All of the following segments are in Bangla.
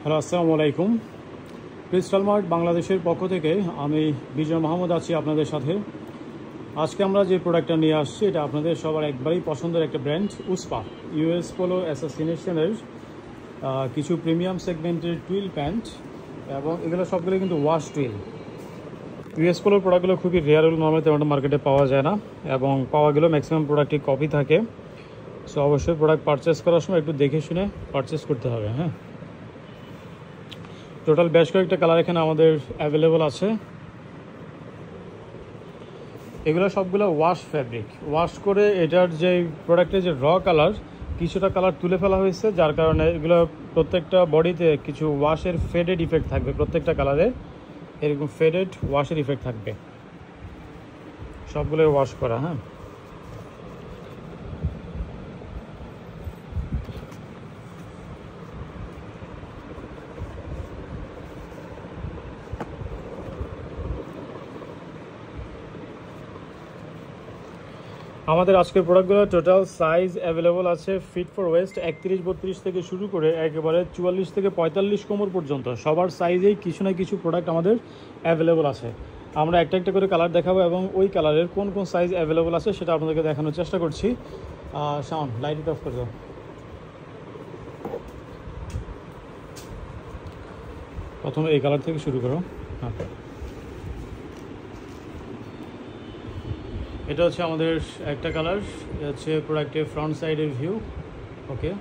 হ্যালো, আসসালামু আলাইকুম। ক্রিস্টাল মার্ট বাংলাদেশের পক্ষ থেকে আমি বিজয় মোহাম্মদ আছি আপনাদের সাথে। আজকে আমরা যে প্রোডাক্টটা নিয়ে আসছি এটা আপনাদের সবার একবারেই পছন্দের একটা ব্র্যান্ড, উসপা ইউএস পোলো অ্যাসোসিয়েশনের কিছু প্রিমিয়াম সেগমেন্টের টুইল প্যান্ট, এবং এগুলো সবগুলো কিন্তু ওয়াশ টুইল। ইউএস পোলোর প্রোডাক্টগুলো খুবই রেয়ার, নর্মালি তেমন মার্কেটে পাওয়া যায় না, এবং পাওয়া গেলেও ম্যাক্সিমাম প্রোডাক্টই কপি থাকে। সো অবশ্যই প্রোডাক্ট পারচেস করার সময় একটু দেখে শুনে পারচেস করতে হবে। হ্যাঁ, টোটাল বেশ কয়েকটা কালার এখানে আমাদের অ্যাভেলেবল আছে। এগুলো সবগুলো ওয়াশ ফ্যাব্রিক, ওয়াশ করে এটার যে প্রোডাক্টের যে র কালার, কিছুটা কালার তুলে ফেলা হয়েছে, যার কারণে এগুলো প্রত্যেকটা বডিতে কিছু ওয়াশের ফেডেড ইফেক্ট থাকবে। প্রত্যেকটা কালারে এরকম ফেডেড ওয়াশের ইফেক্ট থাকবে, সবগুলো ওয়াশ করা। হ্যাঁ, আমাদের আজকের প্রোডাক্টগুলো টোটাল সাইজ অ্যাভেলেবল আছে ফিট ফর ওয়েস্ট 31-32 থেকে শুরু করে একেবারে 44 থেকে 45 কোমর পর্যন্ত সবার সাইজেই কিছু না কিছু প্রোডাক্ট আমাদের অ্যাভেলেবল আছে। আমরা একটা একটা করে কালার দেখাবো এবং ওই কালারের কোন কোন সাইজ অ্যাভেলেবল আছে সেটা আপনাদেরকে দেখানোর চেষ্টা করছি। শাওন, লাইট অফ করে দাও। প্রথমে এই কালার থেকে শুরু করো। হ্যাঁ, এটা হচ্ছে আমাদের একটা কালার। এটা হচ্ছে প্রোডাক্টের ফ্রন্ট সাইডের ভিউ। ওকে,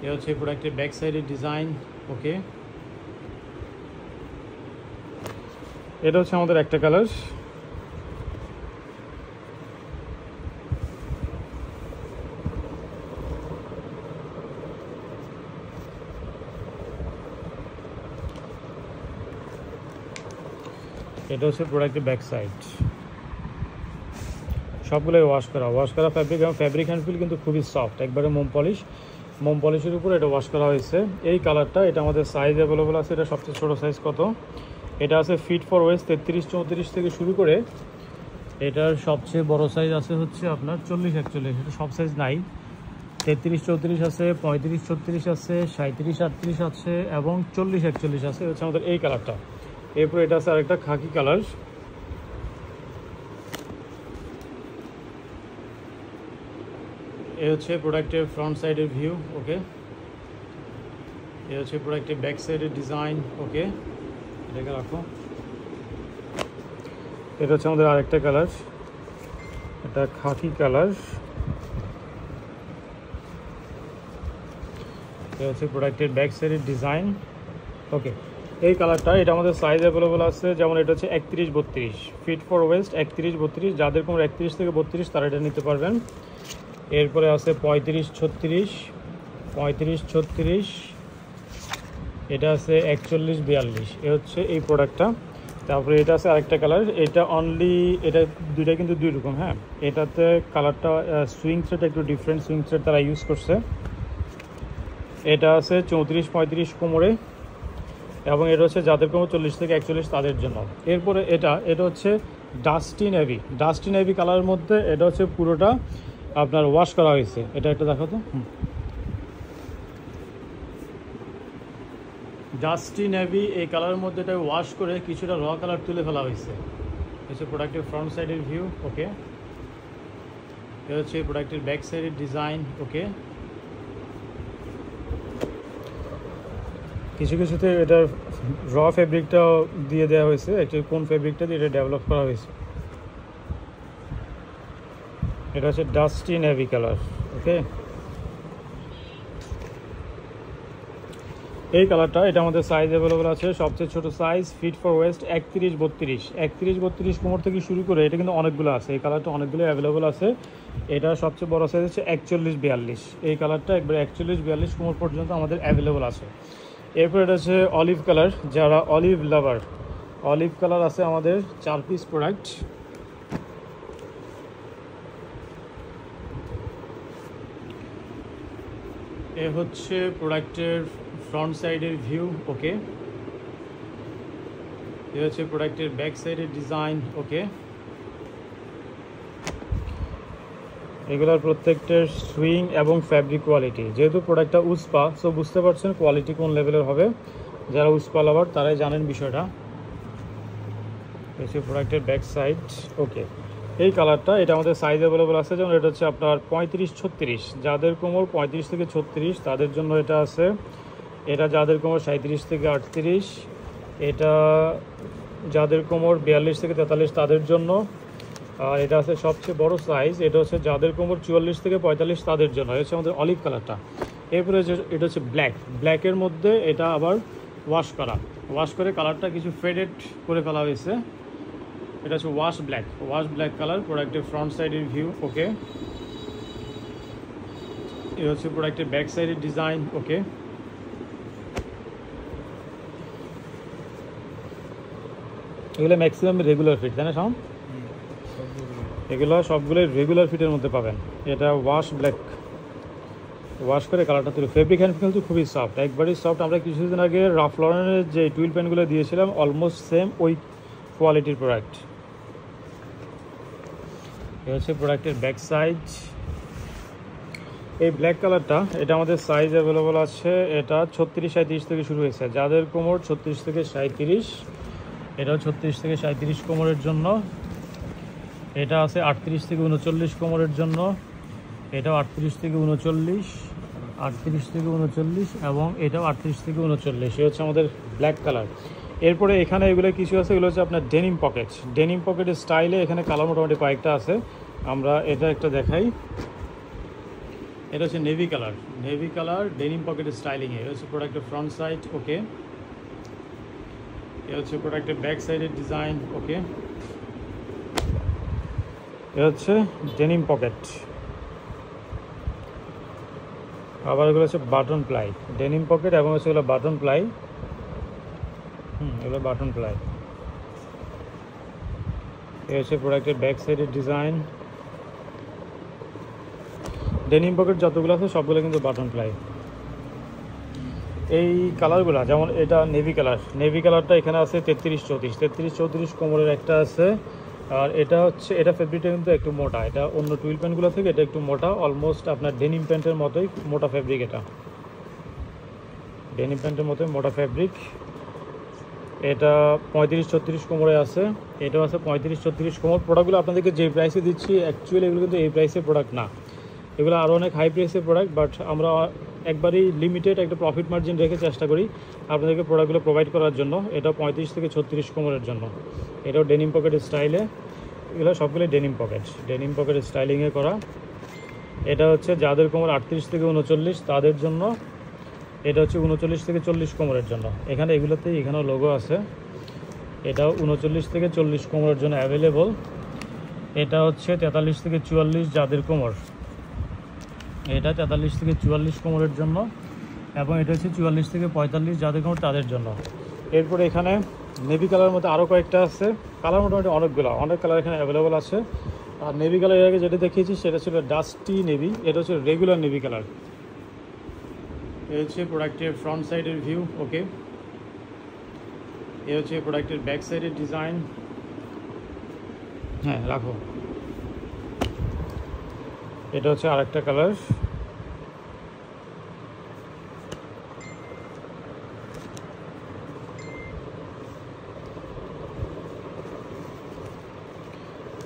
এটা হচ্ছে প্রোডাক্টের ব্যাক সাইডের ডিজাইন। ওকে, এটা হচ্ছে আমাদের একটা কালার। এটা হচ্ছে প্রোডাক্টের ব্যাক সাইড। সবগুলোই ওয়াশ করা ফ্যাব্রিক, এবং ফ্যাব্রিক হ্যান্ড ফিল কিন্তু খুবই সফট, একবারে মোম পলিশের উপরে এটা ওয়াশ করা হয়েছে। এই কালারটা, এটা আমাদের সাইজ অ্যাভেলেবল আছে। এটা সবচেয়ে ছোটো সাইজ কত? এটা আছে ফিট ফর ওয়েস্ট 33-34 থেকে শুরু করে এটার সবচেয়ে বড় সাইজ আছে হচ্ছে আপনার 40-41। এটা সব সাইজ নাই, 33-34 আছে, 35-36 আছে, 37-38 আছে, এবং 40-41 আছে। হচ্ছে আমাদের এই কালারটা। এরপর এটা আছে আরেকটা খাকি কালার। এ হচ্ছে প্রোডাক্টের ফ্রন্ট সাইডের ভিউ। ওকে, এ হচ্ছে প্রোডাক্টের ব্যাক সাইডের ডিজাইন। ওকে, এটাকে রাখো। এটা হচ্ছে আমাদের আরেকটা কালার, এটা খাকি কালার। এটা হচ্ছে প্রোডাক্টের ব্যাক সাইডের ডিজাইন। ওকে, এই কালারটা, এটা আমাদের সাইজ অ্যাভেলেবল আছে। যেমন এটা হচ্ছে 31-32 ফিট ফর ওয়েস্ট 31-32। যাদের কোনো 31 থেকে 32 তারা এটা নিতে পারবেন। এরপরে আছে 35-36, এটা আছে 41-42। এ হচ্ছে এই প্রোডাক্টটা। তারপরে এটা আছে আরেকটা কালার, এটা অনলি, এটা দুইটা কিন্তু দুই রকম। হ্যাঁ, এটাতে কালারটা সুইং থ্রেড একটু ডিফারেন্ট সুইং থ্রেড তারা ইউজ করছে। এটা আছে 34-35 কোমরে, এবং এটা হচ্ছে যাদের কোনো 40 থেকে 41 তাদের জন্য। এরপরে এটা হচ্ছে ডাস্টি নেভি কালারের মধ্যে। এটা হচ্ছে পুরোটা আপনার ওয়াশ করা হয়েছে। এটা একটা দেখো তো। ডাস্টি নেভি এই কালারের মধ্যে এটা ওয়াশ করে কিছুটা র কালার তুলে ফেলা হয়েছে। হচ্ছে প্রোডাক্টের ফ্রন্ট সাইডের ভিউ। ওকে, এটা হচ্ছে প্রোডাক্টের ব্যাক সাইডের ডিজাইন। ওকে, কিছুতে এটার র ফেব্রিকটাও দিয়ে দেওয়া হয়েছে, অ্যাকচুয়ালি কোন ফেব্রিকটা দিয়ে এটা ডেভেলপ করা হয়েছে। এটা হচ্ছে ডাস্টি নেভি কালার। ওকে, এই কালারটা, এটা আমাদের সাইজ অ্যাভেলেবল আছে। সবচেয়ে ছোটো সাইজ ফিট ফর ওয়েস্ট 31-32 কোমর থেকে শুরু করে এটা কিন্তু অনেকগুলো আছে। এই কালারটা অনেকগুলো অ্যাভেলেবল আছে। এটা সবচেয়ে বড় সাইজ হচ্ছে 41-42। এই কালারটা একবার 41-42 কোমর পর্যন্ত আমাদের অ্যাভেলেবল আছে। এরপর এটা হচ্ছে অলিভ কালার। যারা অলিভ লাভার, অলিভ কালার আছে আমাদের 4 পিস প্রোডাক্ট। এ হচ্ছে প্রোডাক্টের ফ্রন্ট সাইডের ভিউ। ওকে, এ হচ্ছে প্রোডাক্টের ব্যাক সাইডের ডিজাইন। ওকে, এগুলোর প্রত্যেকটার সুইং এবং ফ্যাব্রিক কোয়ালিটি, যেহেতু প্রোডাক্টটা উসপা, সো বুঝতে পারছেন কোয়ালিটি কোন লেভেলের হবে। যারা উসপা লাভার তারাই জানেন বিষয়টা। এই প্রোডাক্টের ব্যাক সাইড। ওকে, এই কালারটা এটা আমাদের সাইজ অ্যাভেলেবল আছে, যেমন এটা হচ্ছে আপনার 35-36, যাদের কোমর 35 থেকে 36 তাদের জন্য এটা আছে। এটা যাদের কোমর 37 থেকে 38, এটা যাদের কোমর 42 থেকে 43 তাদের জন্য। আর এটা আছে সবচেয়ে বড় সাইজ, এটা হচ্ছে যাদের কোমর 44 থেকে 45 তাদের জন্য। এটা হচ্ছে আমাদের অলিভ কালারটা। এরপরে এটা হচ্ছে ব্ল্যাকের মধ্যে এটা আবার ওয়াশ করে কালারটা কিছু ফেডেড করে ফেলা হয়েছে। এটা হচ্ছে ওয়াশ ব্ল্যাক কালার। প্রোডাক্টের ফ্রন্ট সাইডের ভিউ। ওকে, এটা হচ্ছে প্রোডাক্টের ব্যাক সাইডের ডিজাইন। ওকে, এগুলো ম্যাক্সিমাম রেগুলার ফিট, তাই না সাউন্ড? এগুলো সবগুলোই রেগুলার ফিটের মধ্যে পাবেন। এটা ওয়াশ করে কালারটা তৈরি। ফেব্রিক হ্যান্ড কিন্তু খুবই সফট, একবারই সফট। আমরা কিছুদিন আগে রাফ লরেনের যে টুইল প্যান্টগুলো দিয়েছিলাম অলমোস্ট সেম ওই কোয়ালিটির প্রোডাক্ট। এটা হচ্ছে প্রোডাক্টের ব্যাক সাইড। এই ব্ল্যাক কালারটা এটা আমাদের সাইজ অ্যাভেলেবল আছে। এটা 36-37 থেকে শুরু হয়েছে, যাদের কোমর 36 থেকে 37। এটাও 36 থেকে 37 কোমরের জন্য। এটা আছে 38 থেকে 39 কোমরের জন্য। এটাও 38 থেকে 39, 38 থেকে 39 এবং এটাও 38 থেকে 39। এ হচ্ছে আমাদের ব্ল্যাক কালার। এরপরে এখানে এগুলো কিছু আছে, এগুলো হচ্ছে আপনার ডেনিম পকেটের স্টাইলে। এখানে কালার মোটামুটি কয়েকটা আছে, আমরা এটা একটা দেখাই। এটা হচ্ছে নেভি কালার ডেনিম পকেটের স্টাইলিংয়ে। এটা হচ্ছে প্রোডাক্টের ফ্রন্ট সাইড। ওকে, এটা হচ্ছে প্রোডাক্টের ব্যাক সাইডের ডিজাইন। ওকে, এটা হচ্ছে ডেনিম পকেট। আবার এগুলো হচ্ছে বাটন প্লাই, ডেনিম পকেট এবং হচ্ছে এগুলো বাটন প্লাই। এগুলো বাটন প্লাই। এই হচ্ছে প্রোডাক্টের ব্যাক সাইডের ডিজাইন। ডেনিম পকেট যতগুলো আছে সবগুলো কিন্তু বাটন প্লাই। এই কালারগুলো যেমন এটা নেভি কালারটা এখানে আছে 33-34 কোমরের একটা আছে। আর এটা ফেব্রিকটা কিন্তু একটু মোটা, এটা অন্য টুইল প্যান্টগুলো থেকে এটা একটু মোটা, অলমোস্ট আপনার ডেনিম প্যান্টের মতোই মোটা ফেব্রিক। এটা ডেনিম প্যান্টের মতোই মোটা ফেব্রিক। এটা 35-36 কোমরে আছে। এটাও আছে 35-36 কোমর। প্রোডাক্টগুলো আপনাদেরকে যে প্রাইসে দিচ্ছি অ্যাকচুয়ালি এগুলো কিন্তু এই প্রাইসের প্রোডাক্ট না, এগুলো আরও অনেক হাই প্রাইসের প্রোডাক্ট। বাট আমরা একবারই লিমিটেড একটা প্রফিট মার্জিন রেখে চেষ্টা করি আপনাদেরকে প্রোডাক্টগুলো প্রোভাইড করার জন্য। এটা 35 থেকে 36 কোমরের জন্য। এটাও ডেনিম পকেটের স্টাইলে। এগুলো সবগুলোই ডেনিম পকেটের স্টাইলিংয়ে করা। এটা হচ্ছে যাদের কোমর 38 থেকে 39 তাদের জন্য। এটা হচ্ছে 39 থেকে 40 কোমরের জন্য। এখানেও লোগো আছে। এটাও 39 থেকে 40 কোমরের জন্য অ্যাভেলেবল। এটা হচ্ছে 43 থেকে 44 যাদের কোমর। এটা 43 থেকে 44 কোমরের জন্য এবং এটা হচ্ছে 44 থেকে 45 যাদের কোমর তাদের জন্য। এরপরে এখানে নেভি কালারের মধ্যে আরও কয়েকটা আছে। কালার মোটামুটি অনেক কালার এখানে অ্যাভেলেবল আছে। আর নেভি কালার এর আগে যেটা দেখিয়েছি সেটা ছিল ডাস্টি নেভি, এটা হচ্ছে রেগুলার নেভি কালার। এই হচ্ছে প্রোডাক্টের ফ্রন্ট সাইডের ভিউ। ওকে, এই হচ্ছে প্রোডাক্টের ব্যাক সাইডের ডিজাইন। হ্যাঁ রাখো। এটা হচ্ছে আরেকটা কালার।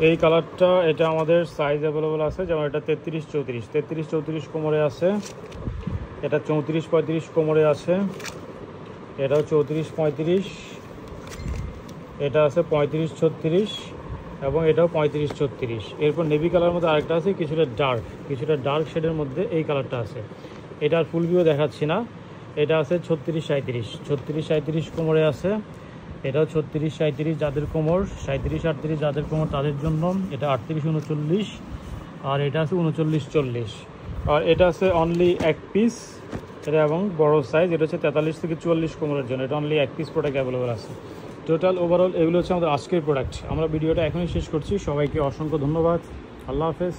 এই কালারটা এটা আমাদের সাইজ অ্যাভেলেবল আছে, যেমন এটা 33-34 কোমরে আছে। এটা 34-35 কোমরে আছে। এটাও 34-35। এটা আছে 35-36 এবং এটাও 35-36। এরপর নেভি কালার মধ্যে আরেকটা আছে, কিছুটা ডার্ক শেডের মধ্যে এই কালারটা আছে। এটার ফুল ভিউ দেখাচ্ছি না। এটা আছে 36-37 কোমরে আছে। এটাও 36-37 যাদের কোমর, 37-38 যাদের কোমর তাদের জন্য। এটা 38-39 আর এটা আছে 39-40। আর এটা আছে অনলি এক পিস, এটা এবং বড় সাইজ। এটা হচ্ছে 43 থেকে 44 কোমরের জন্য। এটা অনলি এক পিস প্রোডাক্ট অ্যাভেলেবল আছে। টোটাল ওভারঅল এগুলো হচ্ছে আমাদের আজকের প্রোডাক্ট। আমরা ভিডিওটা এখনই শেষ করছি। সবাইকে অসংখ্য ধন্যবাদ। আল্লাহ হাফেজ।